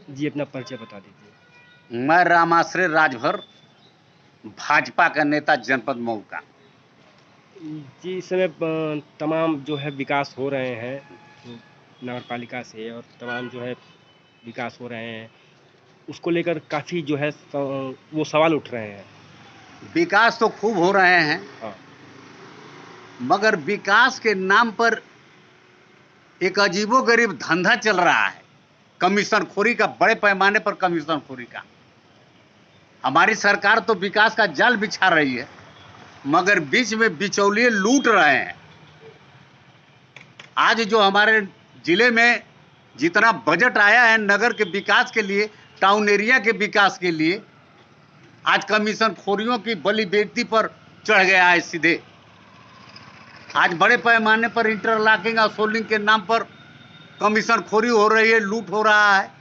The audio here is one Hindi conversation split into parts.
जी, अपना परिचय बता दीजिए। मैं रामाश्रय राजभर, भाजपा का नेता जनपद मऊ का। जी, इस समय तमाम जो है विकास हो रहे हैं, नगर पालिका से और तमाम जो है विकास हो रहे हैं, उसको लेकर काफ़ी जो है वो सवाल उठ रहे हैं। विकास तो खूब हो रहे हैं, हाँ, मगर विकास के नाम पर एक अजीबोगरीब धंधा चल रहा है, कमीशनखोरी का, बड़े पैमाने पर कमीशनखोरी का। हमारी सरकार तो विकास का जाल बिछा रही है, मगर बीच में बिचौलिए लूट रहे हैं। आज जो हमारे जिले में जितना बजट आया है नगर के विकास के लिए, टाउन एरिया के विकास के लिए, आज कमीशनखोरियों की बलि बेटी पर चढ़ गया है सीधे। आज बड़े पैमाने पर इंटरलॉकिंग और सोलिंग के नाम पर कमीशनखोरी हो रही है, लूट हो रहा है।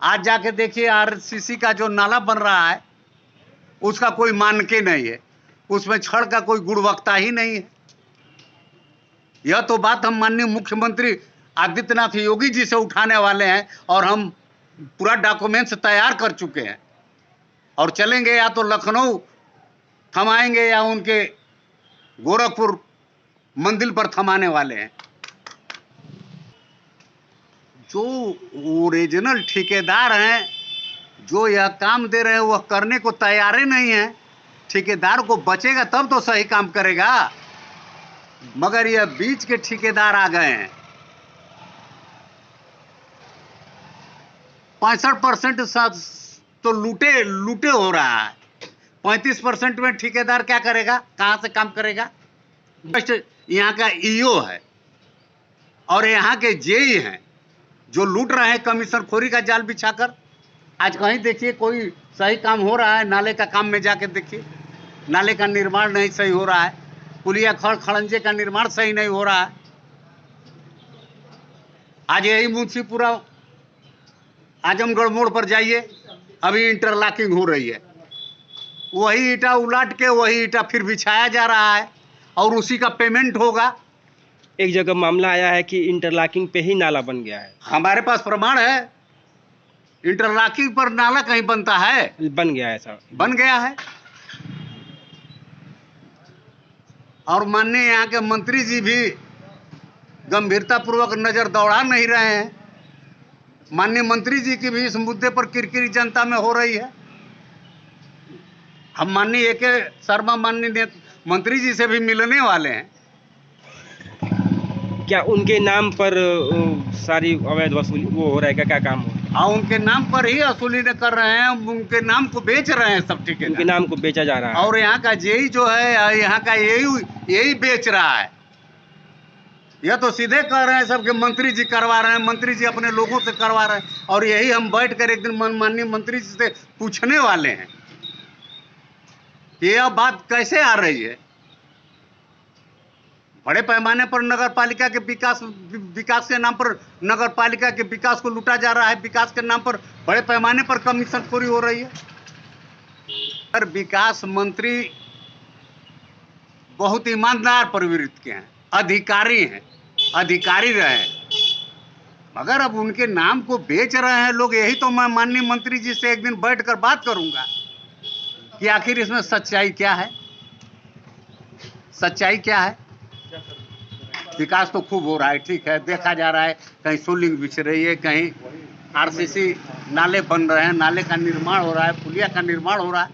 आज जाके देखिए आरसीसी का जो नाला बन रहा है, उसका कोई मानके नहीं है, उसमें छड़ का कोई गुणवत्ता ही नहीं है। यह तो बात हम माननीय मुख्यमंत्री आदित्यनाथ योगी जी से उठाने वाले हैं और हम पूरा डॉक्यूमेंट्स तैयार कर चुके हैं और चलेंगे, या तो लखनऊ थमाएंगे या उनके गोरखपुर मंदिर पर थमाने वाले हैं। जो ओरिजिनल ठेकेदार हैं, जो यह काम दे रहे हैं, वह करने को तैयार ही नहीं है। ठेकेदार को बचेगा तब तो सही काम करेगा, मगर यह बीच के ठेकेदार आ गए हैं। 65% तो लूटे हो रहा है, 35% में ठेकेदार क्या करेगा, कहां से काम करेगा। बस यहाँ का ईओ है और यहाँ के जेई हैं जो लूट रहे हैं कमीशनखोरी का जाल बिछाकर। आज कहीं देखिए कोई सही काम हो रहा है, नाले का काम में जाके देखिए, नाले का निर्माण नहीं सही हो रहा है, पुलिया खड़ंजे का निर्माण सही नहीं हो रहा है। आज यही मुंशीपुरा आजमगढ़ मोड़ पर जाइए, अभी इंटरलॉकिंग हो रही है, वही ईटा उलाट के वही ईटा फिर बिछाया जा रहा है और उसी का पेमेंट होगा। एक जगह मामला आया है कि इंटरलॉकिंग पे ही नाला बन गया है। हमारे पास प्रमाण है, इंटरलॉकिंग पर नाला कहीं बनता है? बन गया है, ऐसा बन गया है। और माननीय यहाँ के मंत्री जी भी गंभीरता पूर्वक नजर दौड़ा नहीं रहे हैं। माननीय मंत्री जी की भी इस मुद्दे पर किरकिरी जनता में हो रही है। हम माननीय AK शर्मा माननीय मंत्री जी से भी मिलने वाले हैं। क्या उनके नाम पर सारी अवैध वसूली वो हो रहा है? क्या काम हो रहा है? हाँ, उनके नाम पर ही वसूली कर रहे हैं, उनके नाम को बेच रहे हैं सब ठेकेदार। उनके नाम को बेचा जा रहा है और यहाँ का जेई जो है, यहाँ का यही बेच रहा है। यह तो सीधे कह रहे हैं सबके मंत्री जी करवा रहे हैं, मंत्री जी अपने लोगों से करवा रहे हैं। और यही हम बैठकर एक दिन माननीय मंत्री जी से पूछने वाले हैं कि यह बात कैसे आ रही है। बड़े पैमाने पर नगर पालिका के विकास के नाम पर नगर पालिका के विकास को लूटा जा रहा है, विकास के नाम पर बड़े पैमाने पर कमीशनखोरी हो रही है। पर विकास मंत्री बहुत ईमानदार प्रवृत्ति के हैं, अधिकारी हैं, अधिकारी रहे, मगर अब उनके नाम को बेच रहे हैं लोग। यही तो मैं माननीय मंत्री जी से एक दिन बैठकर बात करूंगा कि आखिर इसमें सच्चाई क्या है, सच्चाई क्या है। विकास तो खूब हो रहा है, ठीक है, देखा जा रहा है, कहीं सोलिंग बिछ रही है, कहीं RCC नाले बन रहे हैं, नाले का निर्माण हो रहा है, पुलिया का निर्माण हो रहा है,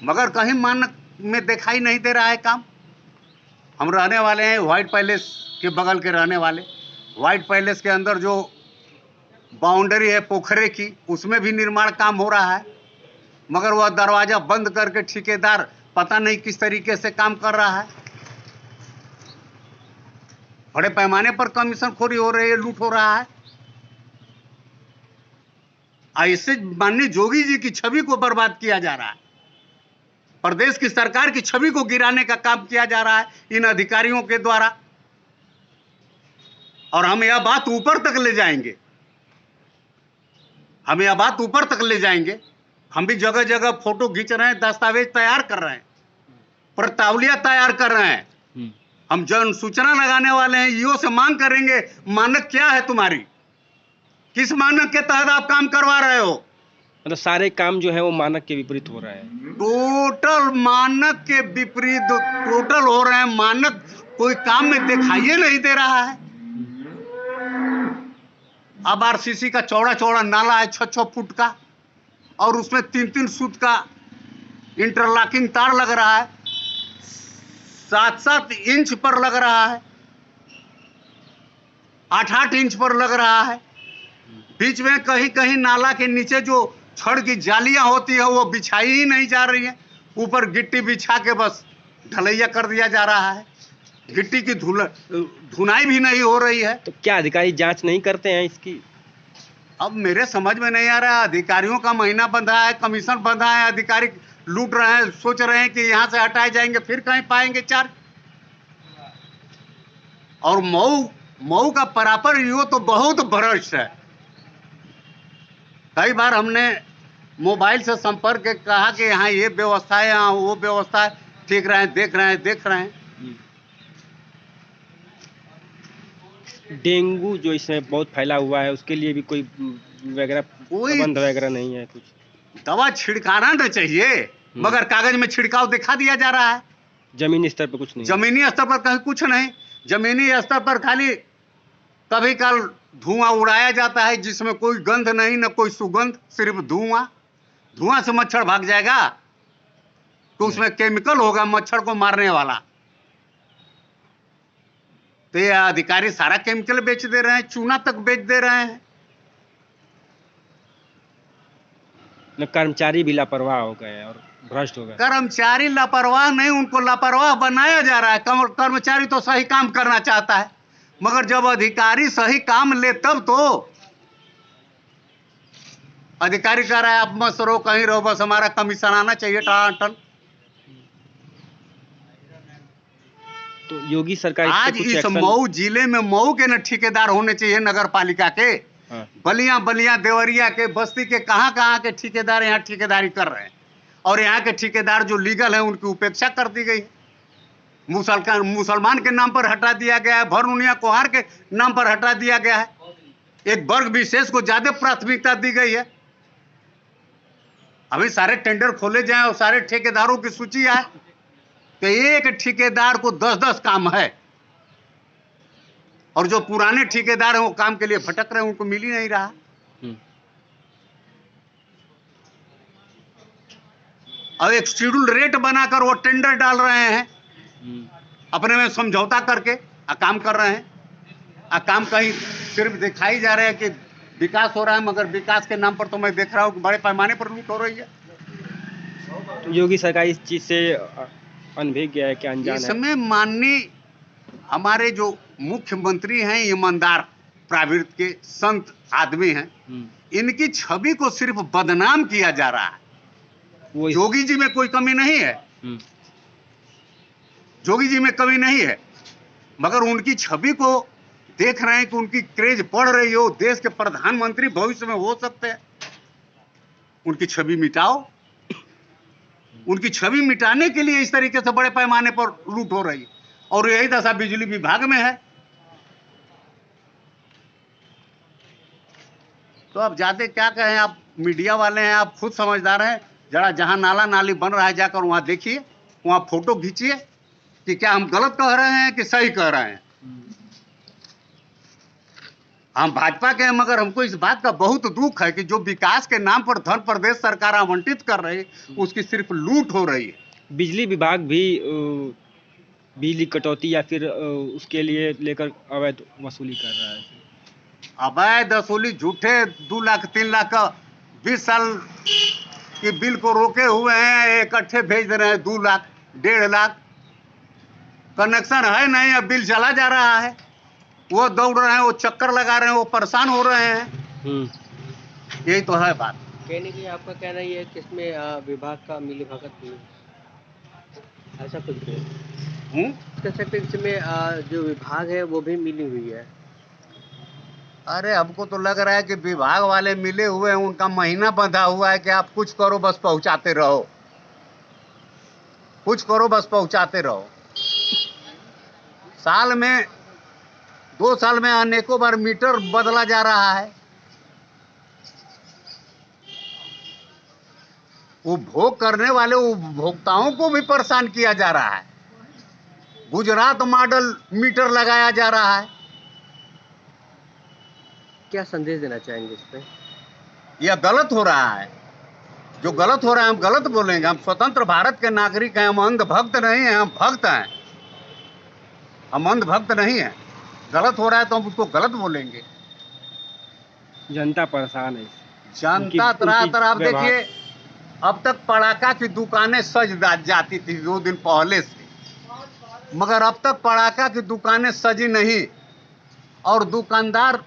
मगर कहीं मानक में दिखाई नहीं दे रहा है काम। हम रहने वाले हैं व्हाइट पैलेस के बगल के रहने वाले। व्हाइट पैलेस के अंदर जो बाउंड्री है पोखरे की, उसमें भी निर्माण काम हो रहा है, मगर वह दरवाजा बंद करके ठेकेदार पता नहीं किस तरीके से काम कर रहा है। बड़े पैमाने पर कमीशनखोरी हो रही है, लूट हो रहा है। ऐसे माननीय जोगी जी की छवि को बर्बाद किया जा रहा है, प्रदेश की सरकार की छवि को गिराने का काम किया जा रहा है इन अधिकारियों के द्वारा। और हम यह बात ऊपर तक ले जाएंगे, हम यह बात ऊपर तक ले जाएंगे। हम भी जगह जगह फोटो खींच रहे हैं, दस्तावेज तैयार कर रहे हैं, प्रतावलियां तैयार कर रहे हैं। हम जन सूचना लगाने वाले हैं, ईओ से मांग करेंगे, मानक क्या है तुम्हारी, किस मानक के तहत आप काम करवा रहे हो? मतलब सारे काम जो है वो मानक के विपरीत हो रहा है। टोटल मानक के विपरीत टोटल हो रहे हैं। मानक कोई काम में दिखाई नहीं दे रहा है। अब आरसीसी का चौड़ा चौड़ा नाला है 6-6 फुट का, और उसमें 3-3 फुट का इंटरलॉकिंग तार लग रहा है, 7-7 इंच पर लग रहा है, 8-8 इंच पर लग रहा है। बीच में कहीं कहीं नाला के नीचे जो छड़ की जालियां होती है वो बिछाई ही नहीं जा रही है। ऊपर गिट्टी बिछा के बस ढलैया कर दिया जा रहा है। गिट्टी की धुनाई भी नहीं हो रही है। तो क्या अधिकारी जांच नहीं करते हैं इसकी? अब मेरे समझ में नहीं आ रहा। अधिकारियों का महीना बंधा है, कमीशन बंधा है, अधिकारी लूट रहे हैं, सोच रहे हैं कि यहां से हटाए जाएंगे, फिर कहीं पाएंगे चार्ज। और मऊ का परापर ईओ तो बहुत भ्रष्ट है। कई बार हमने मोबाइल से संपर्क के कहा कि यहाँ ये व्यवस्था है, यहाँ वो व्यवस्था है, ठीक रहे हैं, देख रहे हैं। डेंगू जो इसमें बहुत फैला हुआ है, उसके लिए भी कोई वगैरह प्रबंध वगैरह नहीं है कुछ? दवा छिड़काना न चाहिए, मगर कागज में छिड़काव दिखा दिया जा रहा है। जमीनी स्तर पर कुछ नहीं, जमीनी स्तर पर कहीं कुछ नहीं। जमीनी स्तर पर खाली कभी कल धुआं उड़ाया जाता है जिसमें कोई गंध नहीं, न कोई सुगंध, सिर्फ धुआं। धुआं से मच्छर भाग जाएगा तो उसमें केमिकल होगा मच्छर को मारने वाला। तो ये अधिकारी सारा केमिकल बेच दे रहे हैं, चूना तक बेच दे रहे हैं। न कर्मचारी भी लापरवाह हो गए और भ्रष्ट हो गए। कर्मचारी लापरवाह नहीं, उनको लापरवाह बनाया जा रहा है। कर्मचारी तो सही काम करना चाहता है, मगर जब अधिकारी सही काम ले तब तो। अधिकारी कह रहा है आप मत रहो, कहीं रहो, बस हमारा कमीशन आना चाहिए टन। तो योगी सरकार आज इस मऊ जिले में मऊ के न ठेकेदार होने चाहिए, नगर पालिका के। बलिया देवरिया के, बस्ती के, कहां के ठेकेदार यहाँ ठेकेदारी कर रहे हैं, और यहाँ के ठेकेदार जो लीगल है उनकी उपेक्षा कर दी गई है। मुसलमान के नाम पर हटा दिया गया है, भरनुनिया कोहार के नाम पर हटा दिया गया है। एक वर्ग विशेष को ज्यादा प्राथमिकता दी गई है। अभी सारे टेंडर खोले जाएं और सारे ठेकेदारों की सूची आए तो एक ठेकेदार को 10-10 काम है, और जो पुराने ठेकेदार हैं वो काम के लिए भटक रहे हैं, उनको मिल ही नहीं रहा। और एक शेड्यूल रेट बनाकर वो टेंडर डाल रहे हैं, अपने में समझौता करके काम कर रहे हैं। काम कहीं सिर्फ दिखाई जा रहा है कि विकास हो रहा है, मगर विकास के नाम पर तो मैं देख रहा हूँ कि बड़े पैमाने पर लूट हो रही है। तो योगी सरकार इस चीज से अनभिज्ञ है, क्या अनजान है? इसमें माननीय हमारे जो मुख्यमंत्री हैं ईमानदार प्रवृत्ति के संत आदमी हैं, इनकी छवि को सिर्फ बदनाम किया जा रहा है। योगी जी में कोई कमी नहीं है, योगी जी में कमी नहीं है, मगर उनकी छवि को देख रहे हैं कि उनकी क्रेज बढ़ रही हो, देश के प्रधानमंत्री भविष्य में हो सकते हैं। उनकी छवि मिटाओ। उनकी छवि मिटाने के लिए इस तरीके से बड़े पैमाने पर लूट हो रही है, और यही दशा बिजली विभाग में है। तो अब ज्यादा क्या कहें, आप मीडिया वाले हैं, आप खुद समझदार हैं। जरा जहां नाला नाली बन रहा है जाकर वहां देखिए, वहां फोटो खींचिए कि क्या हम गलत कह रहे हैं कि सही कह रहे हैं। हम भाजपा के हैं, मगर हमको इस बात का बहुत दुख है कि जो विकास के नाम पर धन प्रदेश सरकार आवंटित कर रही है, उसकी सिर्फ लूट हो रही है। बिजली विभाग भी बिजली कटौती या फिर उसके लिए लेकर अवैध वसूली कर रहा है। अवैध वसूली, झूठे 2 लाख 3 लाख का 20 साल की बिल को रोके हुए हैं, इकट्ठे भेज दे रहे हैं 2 लाख 1.5 लाख। कनेक्शन है नहीं, अब बिल चला जा रहा है, वो दौड़ रहे हैं, वो चक्कर लगा रहे हैं, वो परेशान हो रहे हैं। यही तो है बात। कहने की आपका कहना ये है कि इसमें विभाग का मिलीभगत भी ऐसा कुछ भी कह सकते हैं, इसमें जो विभाग है वो भी मिली हुई है। अरे हमको तो लग रहा है कि विभाग वाले मिले हुए हैं, उनका महीना बंधा हुआ है कि आप कुछ करो बस पहुंचाते रहो, कुछ करो बस पहुंचाते रहो। साल में 2 साल में अनेकों बार मीटर बदला जा रहा है, उपभोग करने वाले उपभोक्ताओं को भी परेशान किया जा रहा है। गुजरात मॉडल मीटर लगाया जा रहा है। क्या संदेश देना चाहेंगे इस पे? यह गलत हो रहा है। जो गलत हो रहा है हम गलत बोलेंगे। हम स्वतंत्र भारत के नागरिक हैं, हम अंधभक्त नहीं हैं, हम भक्त हैं। हम अंधभक्त नहीं हैं। गलत हो रहा है तो हम उसको गलत बोलेंगे। जनता परेशान है इससे। जनता तरह आप देखिए, अब तक पटाखा की दुकानें सज जाती थी 2 दिन पहले से, मगर अब तक पटाखा की दुकानें सजी नहीं और दुकानदार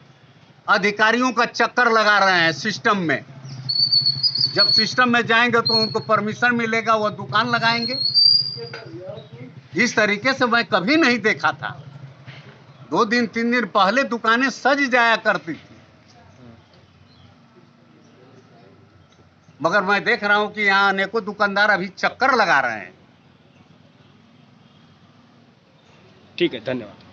अधिकारियों का चक्कर लगा रहे हैं सिस्टम में। जब सिस्टम में जाएंगे तो उनको परमिशन मिलेगा, वह दुकान लगाएंगे। इस तरीके से मैं कभी नहीं देखा था। 2 दिन 3 दिन पहले दुकानें सज जाया करती थी, मगर मैं देख रहा हूं कि यहाँ अनेकों दुकानदार अभी चक्कर लगा रहे हैं। ठीक है, धन्यवाद।